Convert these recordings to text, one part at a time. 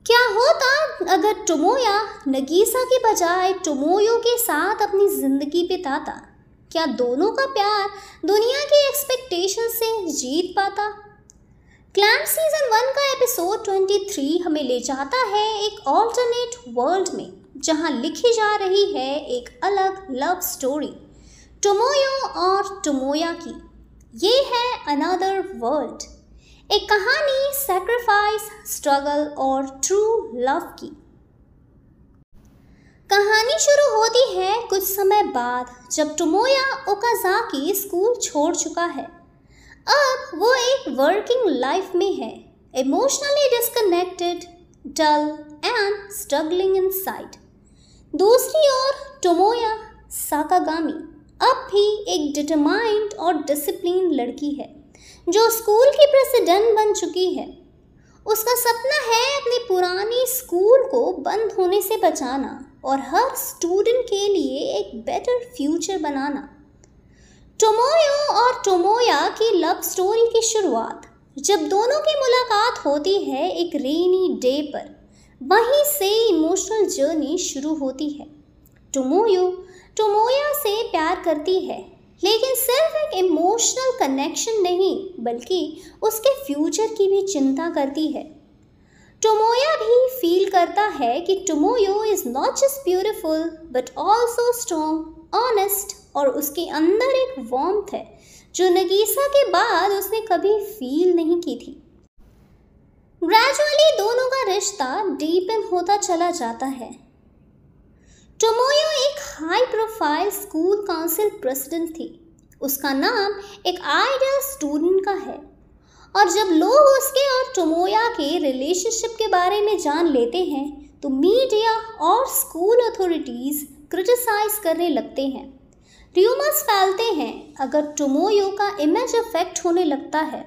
क्या होता अगर टोमोया नगीसा के बजाय टोमोयो के साथ अपनी जिंदगी बिताता? क्या दोनों का प्यार दुनिया की एक्सपेक्टेशन से जीत पाता? क्लैम्प सीजन 1 का एपिसोड 23 हमें ले जाता है एक ऑल्टरनेट वर्ल्ड में, जहां लिखी जा रही है एक अलग लव स्टोरी टोमोयो और टोमोया की। ये है अनदर वर्ल्ड, एक कहानी सैक्रिफाइस, स्ट्रगल और ट्रू लव की। कहानी शुरू होती है कुछ समय बाद, जब टोमोया ओकाजाकी स्कूल छोड़ चुका है। अब वो एक वर्किंग लाइफ में है, emotionally disconnected, dull and struggling inside. दूसरी ओर टोमोया साकागामी अब भी एक डिटरमाइंड और डिसिप्लिन लड़की है, जो स्कूल की प्रेसिडेंट बन चुकी है। उसका सपना है अपने पुरानी स्कूल को बंद होने से बचाना और हर स्टूडेंट के लिए एक बेटर फ्यूचर बनाना। टोमोयो और टोमोया की लव स्टोरी की शुरुआत जब दोनों की मुलाकात होती है एक रेनी डे पर, वहीं से इमोशनल जर्नी शुरू होती है। टोमोयो टोमोया से प्यार करती है, लेकिन सिर्फ एक इमोशनल कनेक्शन नहीं, बल्कि उसके फ्यूचर की भी चिंता करती है। टोमोया भी फील करता है कि Tomoyo is not just beautiful but also strong, honest, और उसके अंदर एक वार्मथ है जो नगीसा के बाद उसने कभी फील नहीं की थी। ग्रेजुअली दोनों का रिश्ता डीपन होता चला जाता है। टोमोयो एक high profile school council president थी। उसका नाम एक आइडियल स्टूडेंट का है, और जब लोग उसके और टोमोया के रिलेशनशिप के बारे में जान लेते हैं तो मीडिया और स्कूल अथॉरिटीज़ क्रिटिसाइज करने लगते हैं। र्यूमर्स फैलते हैं अगर टोमोयो का इमेज अफेक्ट होने लगता है।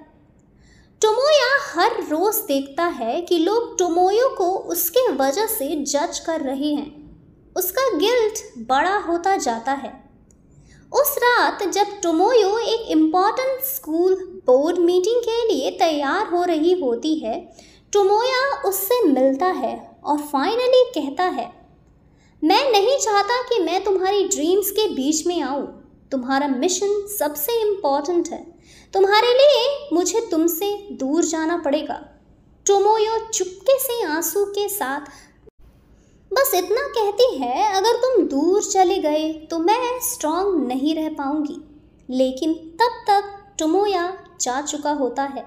टोमोया हर रोज़ देखता है कि लोग टोमोयो को उसके वजह से जज कर रहे हैं। उसका गिल्ट बड़ा होता जाता है। उस रात जब टोमोयो एक इम्पॉर्टेंट स्कूल बोर्ड मीटिंग के लिए तैयार हो रही होती है, टोमोया उससे मिलता है और फाइनली कहता है, मैं नहीं चाहता कि मैं तुम्हारी ड्रीम्स के बीच में आऊँ। तुम्हारा मिशन सबसे इम्पॉर्टेंट है। तुम्हारे लिए मुझे तुमसे दूर जाना पड़ेगा। टोमोयो चुपके से आंसू के साथ बस इतना कहती है, अगर तुम दूर चले गए तो मैं स्ट्रांग नहीं रह पाऊंगी। लेकिन तब तक टोमोया जा चुका होता है।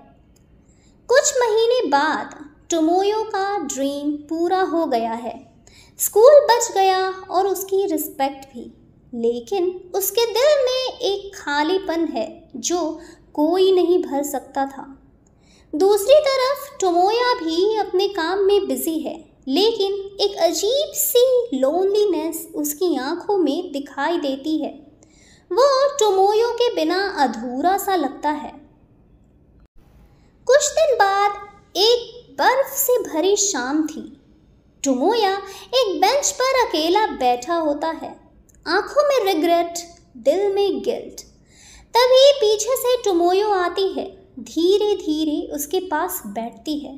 कुछ महीने बाद टोमोयो का ड्रीम पूरा हो गया है। स्कूल बच गया और उसकी रिस्पेक्ट भी, लेकिन उसके दिल में एक खालीपन है जो कोई नहीं भर सकता था। दूसरी तरफ टोमोया भी अपने काम में बिजी है, लेकिन एक अजीब सी लोनलीनेस उसकी आंखों में दिखाई देती है। वो टोमोयो के बिना अधूरा सा लगता है। कुछ दिन बाद एक बर्फ से भरी शाम थी। टोमोया एक बेंच पर अकेला बैठा होता है, आंखों में रिग्रेट, दिल में गिल्ट। तभी पीछे से टोमोयो आती है, धीरे धीरे उसके पास बैठती है।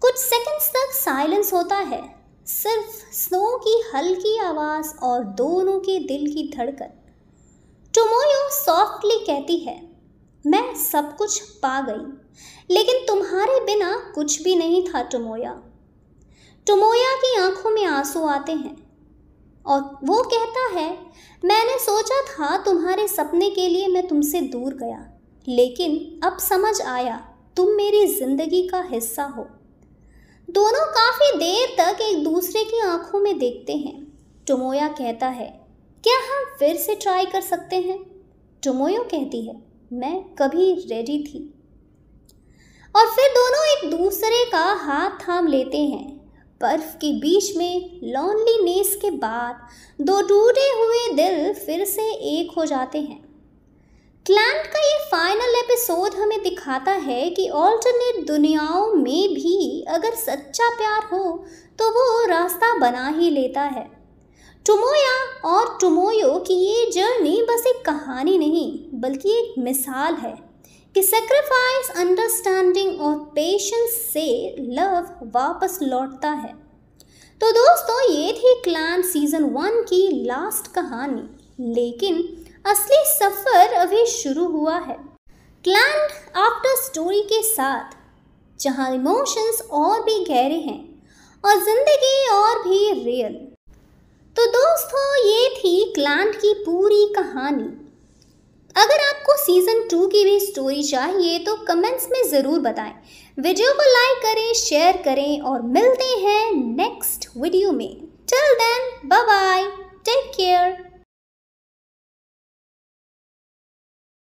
कुछ सेकंड्स तक साइलेंस होता है, सिर्फ स्नो की हल्की आवाज़ और दोनों के दिल की धड़कन। टोमोयो सॉफ्टली कहती है, मैं सब कुछ पा गई, लेकिन तुम्हारे बिना कुछ भी नहीं था टोमोया। टोमोया की आंखों में आंसू आते हैं और वो कहता है, मैंने सोचा था तुम्हारे सपने के लिए मैं तुमसे दूर गया, लेकिन अब समझ आया तुम मेरी जिंदगी का हिस्सा हो। दोनों काफ़ी देर तक एक दूसरे की आंखों में देखते हैं। टोमोया कहता है, क्या हम फिर से ट्राई कर सकते हैं? टोमोयो कहती है, मैं कभी रेडी थी। और फिर दोनों एक दूसरे का हाथ थाम लेते हैं। बर्फ के बीच में लॉनलीनेस के बाद दो टूटे हुए दिल फिर से एक हो जाते हैं। क्लैम्प का ये फाइनल एपिसोड हमें दिखाता है कि ऑल्टरनेट दुनियाओं में भी अगर सच्चा प्यार हो तो वो रास्ता बना ही लेता है। टोमोया और टोमोयो की ये जर्नी बस एक कहानी नहीं, बल्कि एक मिसाल है कि सेक्रीफाइस, अंडरस्टैंडिंग और पेशेंस से लव वापस लौटता है। तो दोस्तों, ये थी क्लैन सीजन 1 की लास्ट कहानी, लेकिन असली सफर अभी शुरू हुआ है क्लैन आफ्टर स्टोरी के साथ, जहां इमोशंस और भी गहरे हैं और जिंदगी और भी रियल। तो दोस्तों, ये थी क्लैन की पूरी कहानी। अगर आपको सीजन 2 की भी स्टोरी चाहिए तो कमेंट्स में ज़रूर बताएं। वीडियो को लाइक करें, शेयर करें और मिलते हैं नेक्स्ट वीडियो में। Till then, bye bye, take care.